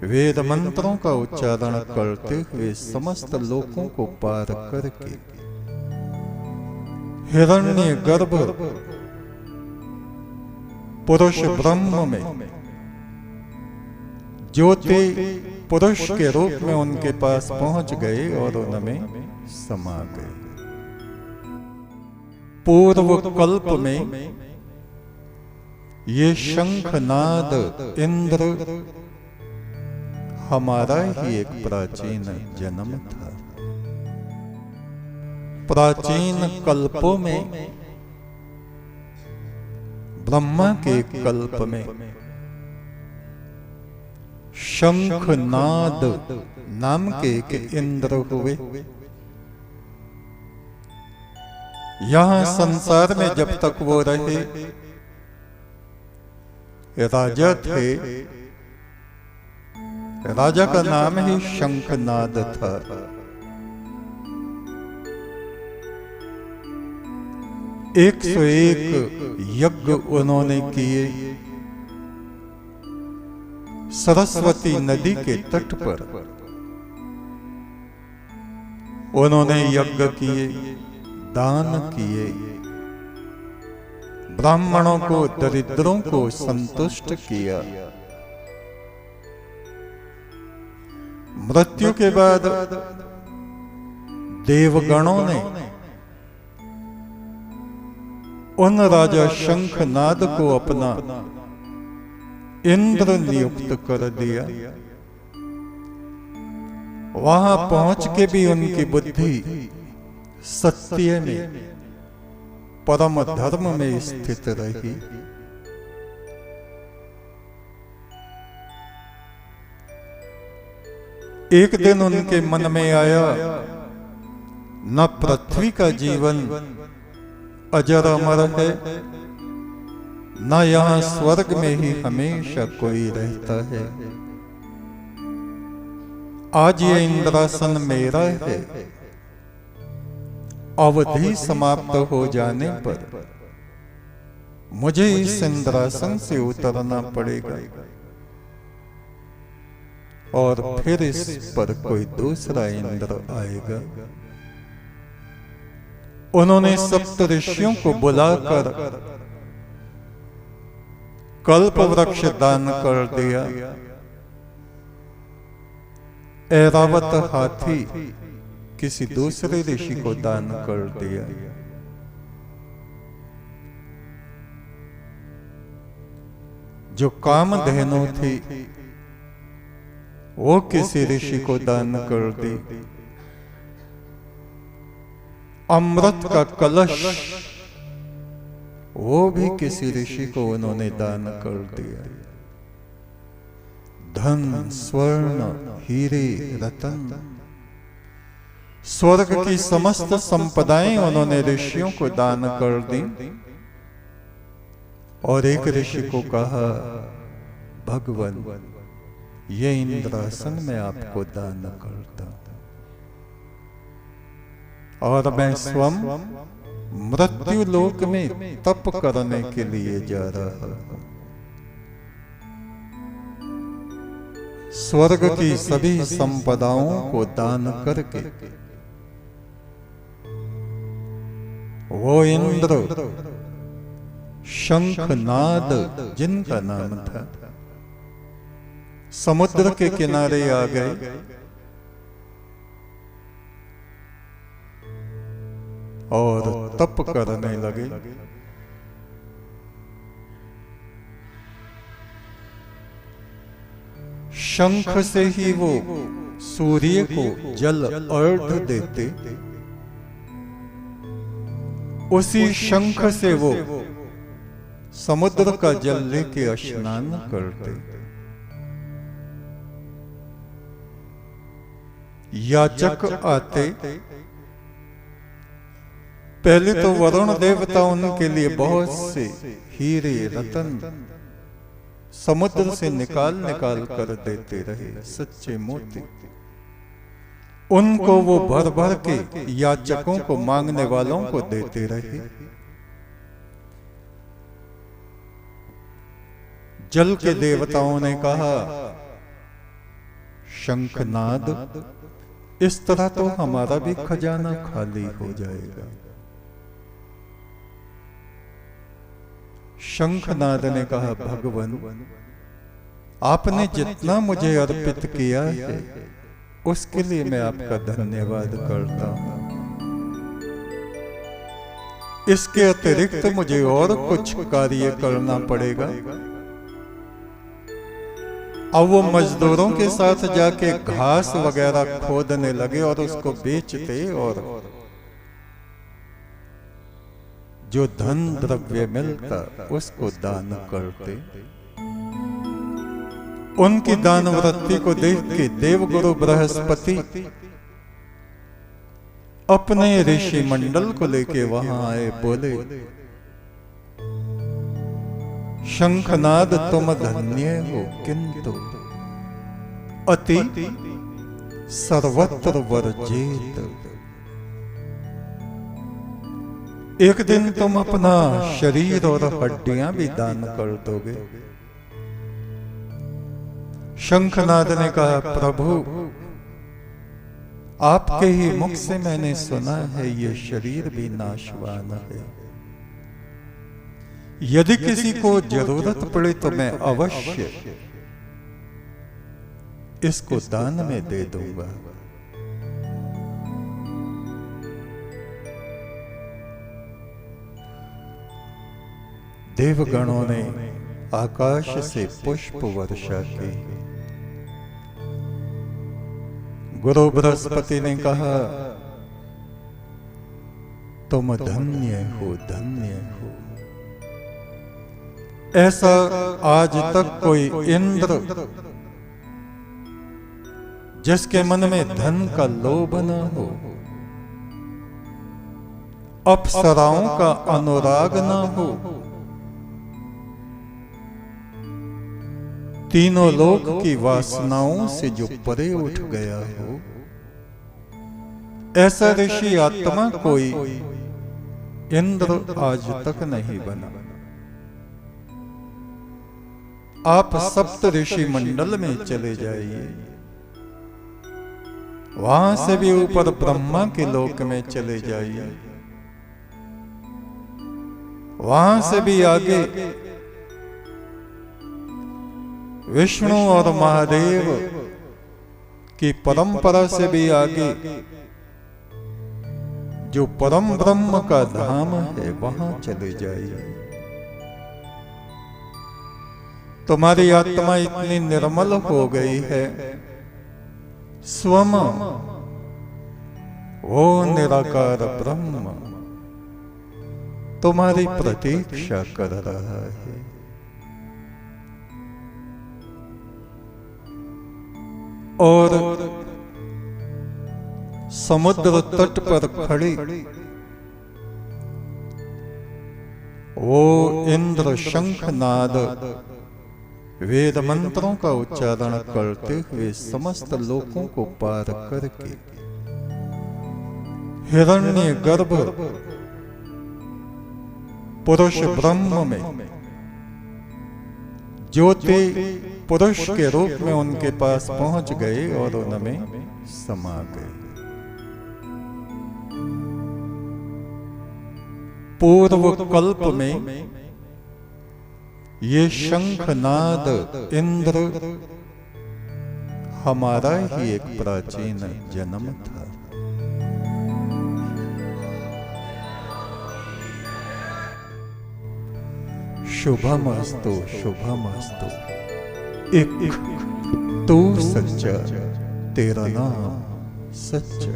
वेद मंत्रों का उच्चारण करते हुए समस्त लोकों को पार करके हिरण्य गर्भ पुरुष ब्रह्म में ज्योति पुरुष के रूप में उनके पास पहुंच गए और उनमें समा गए। पूर्व कल्प में ये शंखनाद इंद्र हमारा ही एक प्राचीन जन्म था। प्राचीन कल्पों में ब्रह्मा के कल्प में शंखनाद नाम के एक इंद्र हुए। यहां संसार में जब तक वो रहे राजा थे, राजा का नाम ही शंखनाद था। एक सौ एक यज्ञ उन्होंने किए सरस्वती नदी के तट पर। उन्होंने यज्ञ किए, दान किए, ब्राह्मणों को दरिद्रों को संतुष्ट किया। मृत्यु के बाद देवगणों ने उन राजा शंखनाद को अपना इंद्र नियुक्त कर दिया। वहां पहुंच के भी उनकी बुद्धि सत्य में, परम धर्म में स्थित रही। एक दिन उनके मन में आया, न पृथ्वी का जीवन अजर अमर है, न यहां स्वर्ग में ही हमेशा कोई रहता है। आज ये इंद्रासन मेरा है, अवधि समाप्त हो जाने पर मुझे इस इंद्रासन से उतरना पड़ेगा और फिर इस पर कोई दूसरा इंद्र आएगा। उन्होंने सप्त ऋषियों को बुलाकर कल्प वृक्ष दान कर दिया। ऐरावत हाथी किसी दूसरे ऋषि को दान कर दिया। जो कामधेनु थी वो किसी ऋषि को दान कर दी। अमृत का कलश वो भी किसी ऋषि को उन्होंने दान कर दिया। धन, स्वर्ण, हीरे, रतन, स्वर्ग की समस्त संपदाएं उन्होंने ऋषियों को दान कर दी। और एक ऋषि को कहा, भगवान ये इंद्रासन मैं आपको दान करता हूं और मैं स्वयं मृत्यु लोक में तप करने के लिए जा रहा हूं। स्वर्ग की सभी संपदाओं को दान करके वो इंद्र शंखनाद जिनका नाम था समुद्र के किनारे आ गए और तप करने लगे। शंख से ही वो सूर्य को जल अर्घ्य देते, उसी शंख से वो समुद्र का जल लेके स्नान करते। याचक आते, पहले तो वरुण देवता उनके लिए बहुत से हीरे रतन समुद्र से निकाल निकाल कर देते रहे, सच्चे मोती। उनको वो भर भर के याचकों को, मांगने वालों को देते रहे। जल के देवताओं ने कहा शंखनाद, इस तरह तो हमारा भी खजाना खाली हो जाएगा। शंखनाद ने कहा, भगवान आपने जितना मुझे अर्पित किया है उसके लिए मैं आपका धन्यवाद करता हूं। इसके अतिरिक्त मुझे और कुछ कार्य करना पड़ेगा। अब वो मजदूरों के साथ जाके घास वगैरह खोदने लगे और उसको बेचते और जो धन द्रव्य मिलता उसको दान करते। उनकी दान वृत्ति को देख के देवगुरु बृहस्पति अपने ऋषि मंडल को लेके वहां आए। बोले, शंखनाद तुम धन्य हो, किंतु अति सर्वत्र वर्जित। एक दिन तुम अपना शरीर और हड्डियां भी दान कर दोगे। शंखनाद ने कहा, प्रभु आपके ही मुख से मैंने सुना है ये शरीर भी नाशवान है। यदि किसी को जरूरत पड़े तो मैं अवश्य इसको दान में दे दूंगा। देवगणों ने आकाश से पुष्प वर्षा की। गुरु बृहस्पति ने कहा, तुम धन्य हो, धन्य हो। ऐसा आज तक कोई इंद्र जिसके मन में धन का लोभ न हो, अप्सराओं का अनुराग न हो, तीनों लोक की वासनाओं से जो परे उठ गया हो, ऐसा ऋषि आत्मा कोई इंद्र आज तक नहीं बना। आप सप्त ऋषि मंडल में चले जाइए, वहां से भी ऊपर ब्रह्मा के लोक में चले जाइए, वहां से भी आगे विष्णु और महादेव की परंपरा से भी आगे जो परम ब्रह्म का धाम है वहां चले जाइए। तुम्हारी आत्मा इतनी निर्मल हो गई है, स्वम वो निराकार ब्रह्म तुम्हारी प्रतीक्षा कर रहा है। और समुद्र तट पर खड़ी वो इंद्र शंखनाद वेद मंत्रों का उच्चारण करते हुए समस्त लोकों को पार करके हिरण्य गर्भ पुरुष ब्रह्म में ज्योति पुरुष के रूप में उनके पास पहुंच गए और उनमें समा गए। पूर्व कल्प में ये शंखनाद इंद्र हमारा ही एक प्राचीन जन्म था। शुभमस्तु शुभमस्तु। एक तू सच्चा, तेरा नाम सच्चा।